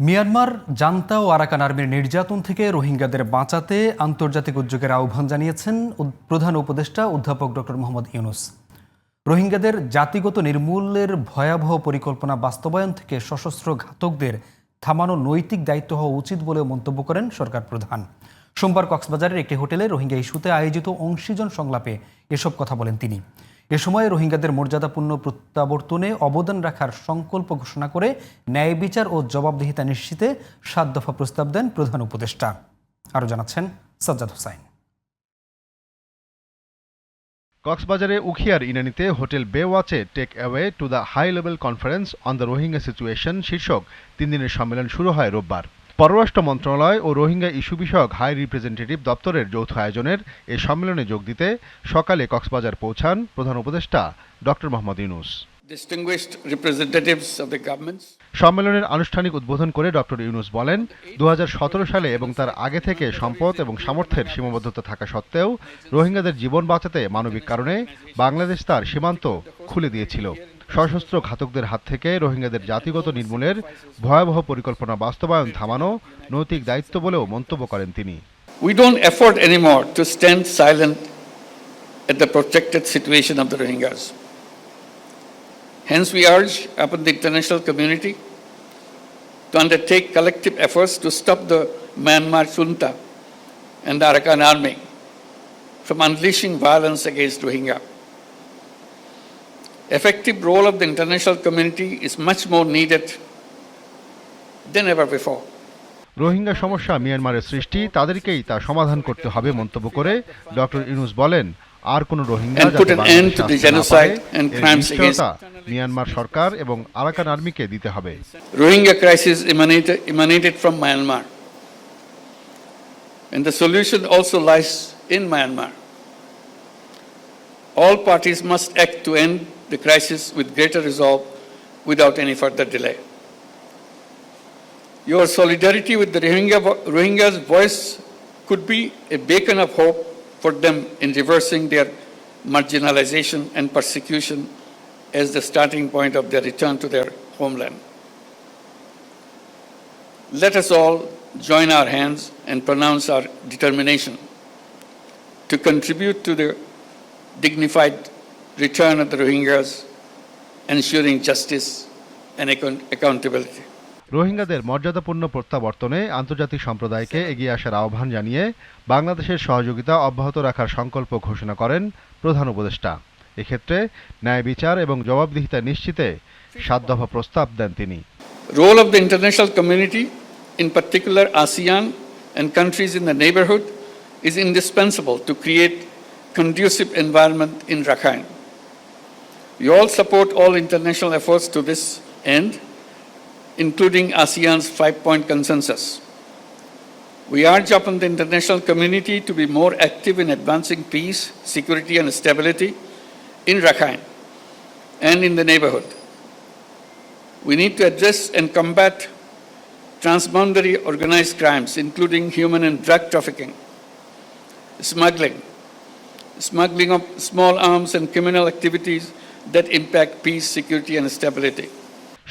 Myanmar junta ও Arakan আর্মির নির্যাতন থেকে রোহিঙ্গাদের বাঁচাতে আন্তর্জাতিক উদ্যোগের আহ্বান জানিয়েছেন প্রধান উপদেষ্টা অধ্যাপক ডক্টর মোহাম্মদ ইউনূস। রোহিঙ্গাদের জাতিগত নির্মূলের ভয়াবহ পরিকল্পনা বাস্তবায়ন থেকে সশস্ত্র ঘাতকদের থামানো নৈতিক দায়িত্ব হওয়া উচিত বলে মন্তব্য করেন সরকার প্রধান। সোমবার কক্সবাজারের একটি হোটেলে রোহিঙ্গা ইস্যুতে আয়োজিত অংশীজন সংলাপে এসব কথা বলেন তিনি। এ সময় রোহিঙ্গাদের মর্যাদাপূর্ণ প্রত্যাবর্তনে অবদান রাখার সংকল্প ঘোষণা করে ন্যায় বিচার ও জবাবদিহিতা নিশ্চিতে ৭ দফা প্রস্তাব দেন প্রধান উপদেষ্টা। আরও জানাচ্ছেন সাজ্জাদ হোসাইন। কক্সবাজারে উখিয়ার ইনানীতে হোটেল বেওয়াচে take away to the high level conference on the Rohingya situation শীর্ষক ৩ দিনের সম্মেলন শুরু হয় রোববার। পররাষ্ট্র মন্ত্রণালয় ও রোহিঙ্গা ইস্যু বিষয়ক হাই রিপ্রেজেন্টেটিভ দপ্তরের যৌথ আয়োজনের এই সম্মেলনে যোগ দিতে সকালে কক্সবাজার পৌঁছান প্রধান উপদেষ্টা ডক্টর মোহাম্মদ ইউনূস। সম্মেলনের আনুষ্ঠানিক উদ্বোধন করে ডক্টর ইউনূস বলেন, ২০১৭ সালে এবং তার আগে থেকে সম্পদ এবং সামর্থ্যের সীমাবদ্ধতা থাকা সত্ত্বেও রোহিঙ্গাদের জীবন বাঁচাতে মানবিক কারণে বাংলাদেশ তার সীমান্ত খুলে দিয়েছিল। সশস্ত্র ঘাতকদের হাত থেকে রোহিঙ্গাদের জাতিগত নির্মূলের ভয়াবহ পরিকল্পনা বাস্তবায়ন থামানো নৈতিক দায়িত্ব বলেও মন্তব্য করেন তিনি। We don't afford anymore to stand silent at the protected situation of the Rohingyas. Hence, we urge upon the international community to undertake collective efforts to stop the Myanmar junta and the Arakan army from unleashing violence against Rohingya. Effective role of the international community is much more needed than ever before. Rohingya সমস্যা মিয়ানমারের সৃষ্টি, তাদেরকেই তা সমাধান করতে হবে মন্তব্য করে ডক্টর ইউনূস বলেন, আর কোন রোহিঙ্গা মিয়ানমার সরকার এবং আরাকান আর্মিকে দিতে হবে। Rohingya crisis emanated from Myanmar, and the solution also lies in Myanmar. All parties must act to end the crisis with greater resolve without any further delay. Your solidarity with the Rohingyas' voice could be a beacon of hope for them in reversing their marginalization and persecution as the starting point of their return to their homeland. Let us all join our hands and pronounce our determination to contribute to the dignified return of the Rohingyas, ensuring justice and accountability. রোহিঙ্গাদের মর্যাদাপূর্ণ প্রত্যাবর্তনে আন্তর্জাতিক সম্প্রদায়কে এগিয়ে আসার আহ্বান জানিয়ে বাংলাদেশের সহযোগিতা অব্যাহত রাখার সংকল্প ঘোষণা করেন প্রধান উপদেষ্টা। এক্ষেত্রে ন্যায় বিচার এবং জবাবদিহিতা নিশ্চিতে ৭ দফা প্রস্তাব দেন তিনি। Role of the international community, in particular ASEAN and countries in the neighborhood, is indispensable to create conducive environment in Rakhine. We all support all international efforts to this end, including ASEAN's 5-point consensus. We urge upon the international community to be more active in advancing peace, security and stability in Rakhine and in the neighborhood. We need to address and combat transboundary organized crimes, including human and drug trafficking, smuggling of small arms and criminal activities that impact peace, security and stability.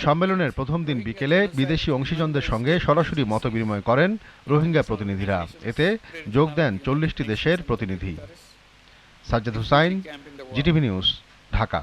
সম্মেলনের প্রথম দিন বিকেলে বিদেশি অংশীজনদের সঙ্গে সরাসরি মতবিনিময় করেন রোহিঙ্গা প্রতিনিধিরা। এতে যোগ দেন ৪০টি দেশের প্রতিনিধি। Sajjad Hossain, GTV news, Dhaka.